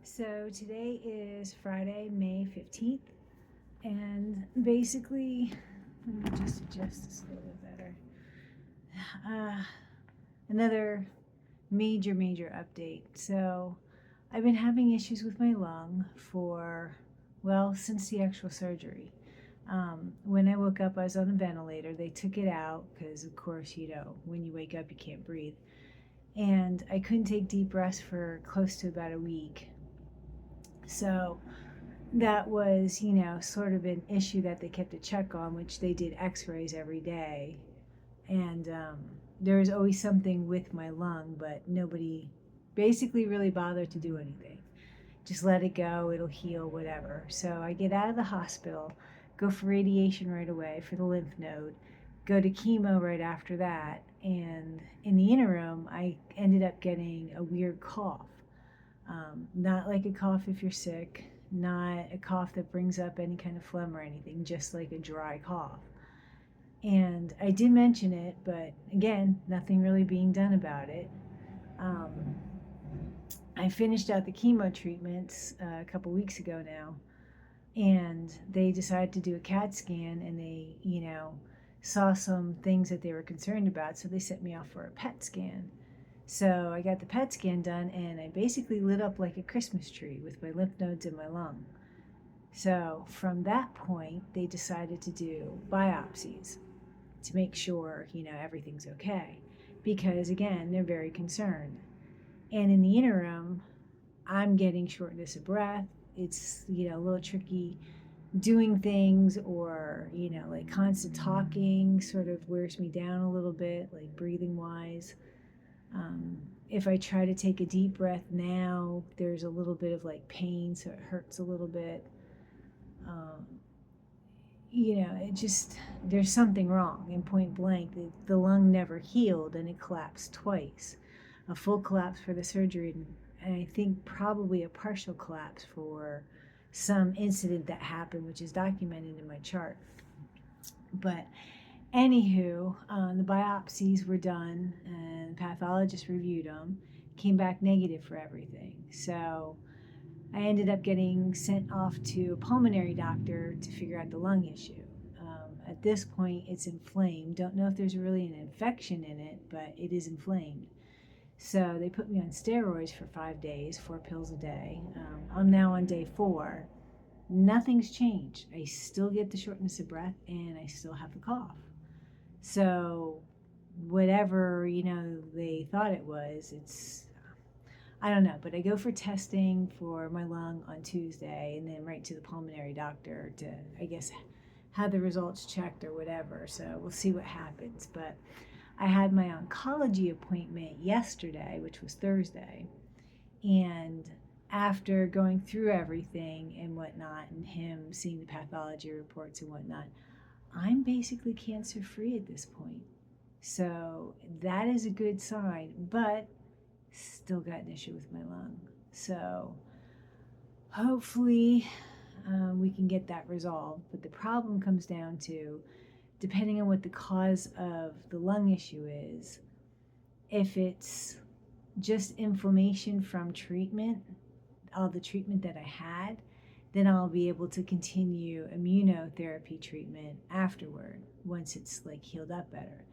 So today is Friday, May 15th, and basically, let me just adjust this a little bit better. Uh, Another major update. So I've been having issues with my lung since the actual surgery. When I woke up, I was on a ventilator. They took it out because, of course, when you wake up, you can't breathe. And I couldn't take deep breaths for close to about a week. So that was, sort of an issue that they kept a check on, which they did x-rays every day. And there was always something with my lung, but nobody basically really bothered to do anything. Just let it go, it'll heal, whatever. So I get out of the hospital, go for radiation right away for the lymph node, go to chemo right after that. And in the interim, I ended up getting a weird cough. Not like a cough if you're sick, not a cough that brings up any kind of phlegm or anything, just like a dry cough. And I did mention it, but again, nothing really being done about it. I finished out the chemo treatments a couple weeks ago now, and they decided to do a CAT scan, and they, saw some things that they were concerned about, so they sent me off for a PET scan. So I got the PET scan done, and I basically lit up like a Christmas tree with my lymph nodes in my lung. So from that point, they decided to do biopsies to make sure, everything's okay. Because again, they're very concerned. And in the interim, I'm getting shortness of breath. It's, a little tricky doing things, or, like constant talking sort of wears me down a little bit, like breathing wise. If I try to take a deep breath now, there's a little bit of like pain, so it hurts a little bit. There's something wrong. In point blank, the lung never healed and it collapsed twice. A full collapse for the surgery, and I think probably a partial collapse for some incident that happened, which is documented in my chart. But anywho, the biopsies were done and the pathologist reviewed them, came back negative for everything. So I ended up getting sent off to a pulmonary doctor to figure out the lung issue. At this point, it's inflamed. Don't know if there's really an infection in it, but it is inflamed. So they put me on steroids for 5 days, 4 pills a day. I'm now on day 4. Nothing's changed. I still get the shortness of breath and I still have the cough. So whatever, they thought it was, I don't know, but I go for testing for my lung on Tuesday and then right to the pulmonary doctor to, I guess, have the results checked or whatever. So we'll see what happens. But I had my oncology appointment yesterday, which was Thursday. And after going through everything and whatnot, and him seeing the pathology reports and whatnot, I'm basically cancer free at this point. So that is a good sign, but still got an issue with my lung. So hopefully we can get that resolved. But the problem comes down to, depending on what the cause of the lung issue is, if it's just inflammation from treatment, all the treatment that I had, then I'll be able to continue immunotherapy treatment afterward once it's like healed up better.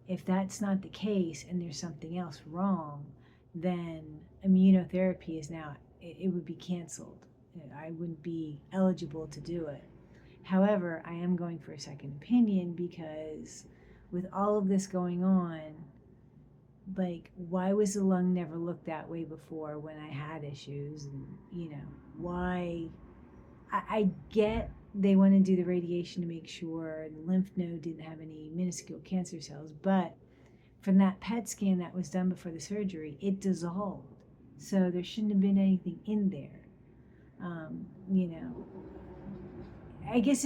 If that's not the case and there's something else wrong, then immunotherapy it would be canceled. I wouldn't be eligible to do it. However, I am going for a second opinion because with all of this going on, like, why was the lung never looked that way before when I had issues? And, why? I get they want to do the radiation to make sure the lymph node didn't have any minuscule cancer cells, but from that PET scan that was done before the surgery, it dissolved. So there shouldn't have been anything in there. I guess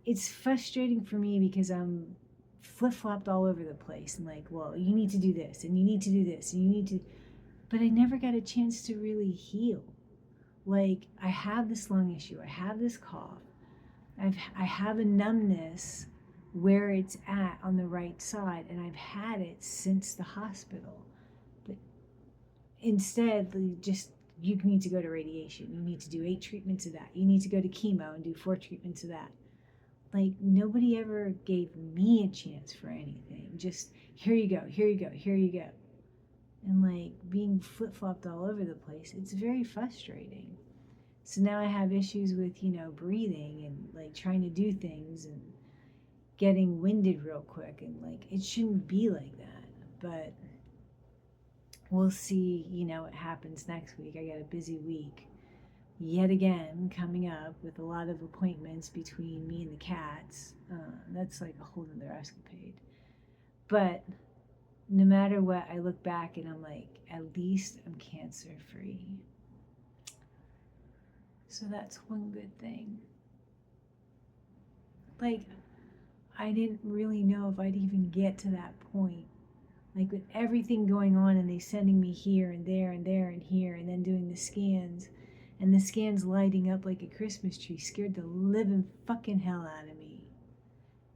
it's frustrating for me because I'm flip-flopped all over the place and like, well, you need to do this and you need to do this and you need to, but I never got a chance to really heal. Like, I have this lung issue, I have this cough, I have a numbness where it's at on the right side, and I've had it since the hospital. But instead, you need to go to radiation. You need to do 8 treatments of that. You need to go to chemo and do 4 treatments of that. Like, nobody ever gave me a chance for anything. Just, here you go, here you go, here you go. And like being flip-flopped all over the place, it's very frustrating. So now I have issues with, breathing and like trying to do things and getting winded real quick. And like, it shouldn't be like that. But we'll see, what happens next week. I got a busy week yet again coming up with a lot of appointments between me and the cats. That's like a whole nother escapade. But no matter what, I look back and I'm like, at least I'm cancer free. So that's one good thing. Like, I didn't really know if I'd even get to that point. Like, with everything going on and they sending me here and there and there and here, and then doing the scans, and the scans lighting up like a Christmas tree scared the living fucking hell out of me.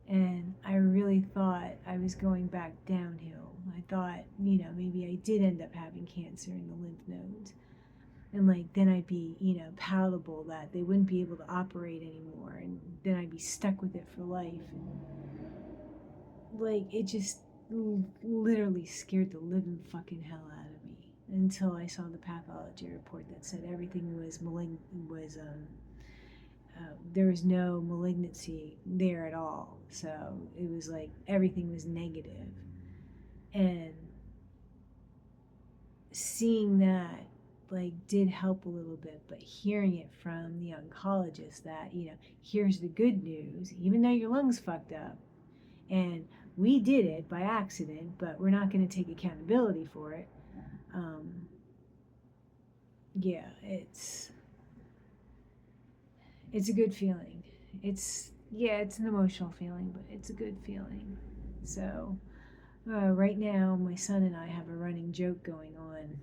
And I really thought I was going back downhill. I thought, maybe I did end up having cancer in the lymph nodes. And like, then I'd be, palatable, that they wouldn't be able to operate anymore. And then I'd be stuck with it for life. And like, it just literally scared the living fucking hell out of me until I saw the pathology report that said everything was there was no malignancy there at all. So it was like everything was negative. And seeing that like did help a little bit, but hearing it from the oncologist that, here's the good news, even though your lungs fucked up and we did it by accident, but we're not going to take accountability for it. Yeah, it's a good feeling. It's an emotional feeling, but it's a good feeling. So right now, my son and I have a running joke going on.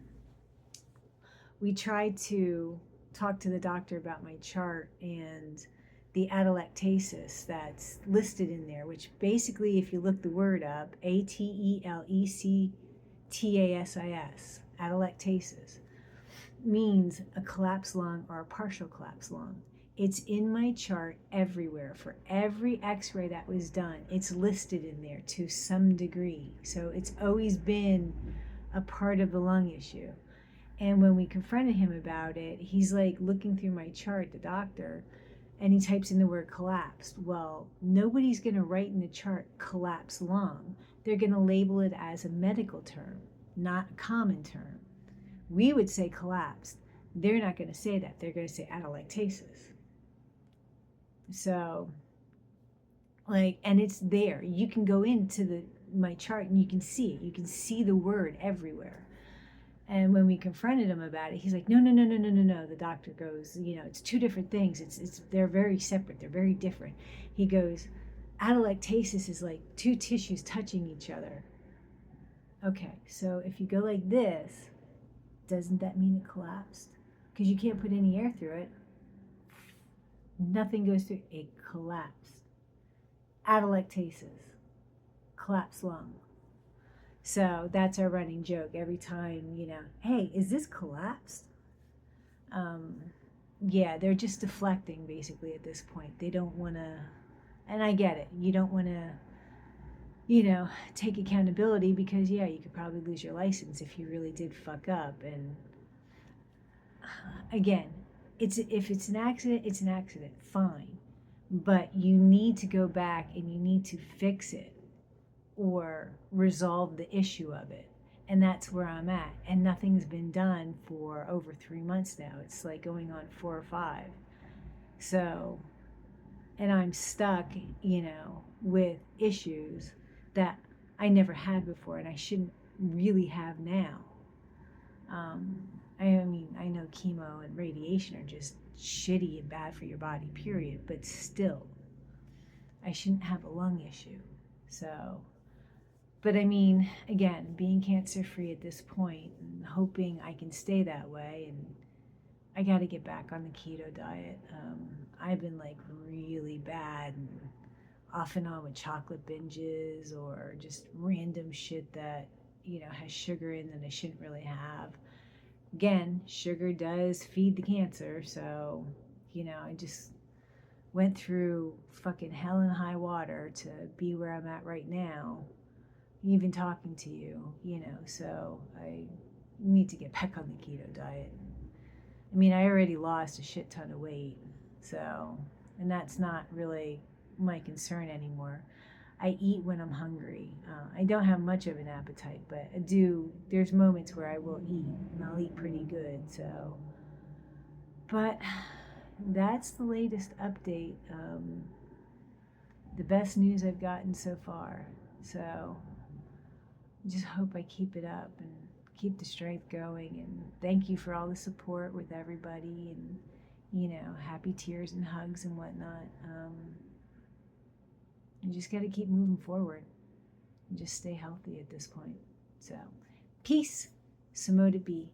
We tried to talk to the doctor about my chart and the atelectasis that's listed in there, which basically, if you look the word up, Atelectasis, atelectasis, means a collapsed lung or a partial collapsed lung. It's in my chart everywhere. For every x-ray that was done, it's listed in there to some degree. So it's always been a part of the lung issue. And when we confronted him about it, he's like looking through my chart, the doctor, and he types in the word collapsed. Well, nobody's going to write in the chart collapsed lung. They're going to label it as a medical term, not a common term. We would say collapsed. They're not going to say that. They're going to say atelectasis. So, like, and it's there. You can go into my chart and you can see it. You can see the word everywhere. And when we confronted him about it, he's like, no. The doctor goes, it's 2 different things. They're very separate. They're very different. He goes, atelectasis is like 2 tissues touching each other. Okay, so if you go like this, doesn't that mean it collapsed? Because you can't put any air through it. Nothing goes through. It collapsed. Atelectasis, collapsed lung. So that's our running joke every time, hey, is this collapsed? Yeah, they're just deflecting basically at this point. They don't want to, and I get it. You don't want to, take accountability because, yeah, you could probably lose your license if you really did fuck up. And again, if it's an accident, it's an accident, fine. But you need to go back and you need to fix it or resolve the issue of it. And that's where I'm at. And nothing's been done for over 3 months now. It's like going on 4 or 5. So, and I'm stuck, with issues that I never had before and I shouldn't really have now. I mean, I know chemo and radiation are just shitty and bad for your body, period. But still, I shouldn't have a lung issue. So, but I mean, again, being cancer-free at this point and hoping I can stay that way, and I got to get back on the keto diet. I've been like really bad and off and on with chocolate binges or just random shit that, has sugar in that I shouldn't really have. again, sugar does feed the cancer. So, I just went through fucking hell and high water to be where I'm at right now, even talking to you, so I need to get back on the keto diet. I mean, I already lost a shit ton of weight, so, and that's not really my concern anymore. I eat when I'm hungry. I don't have much of an appetite, but there's moments where I will eat, and I'll eat pretty good, so. But that's the latest update. The best news I've gotten so far. So I just hope I keep it up and keep the strength going. And thank you for all the support with everybody, and happy tears and hugs and whatnot. You just got to keep moving forward and just stay healthy at this point. So, peace. Samo to be.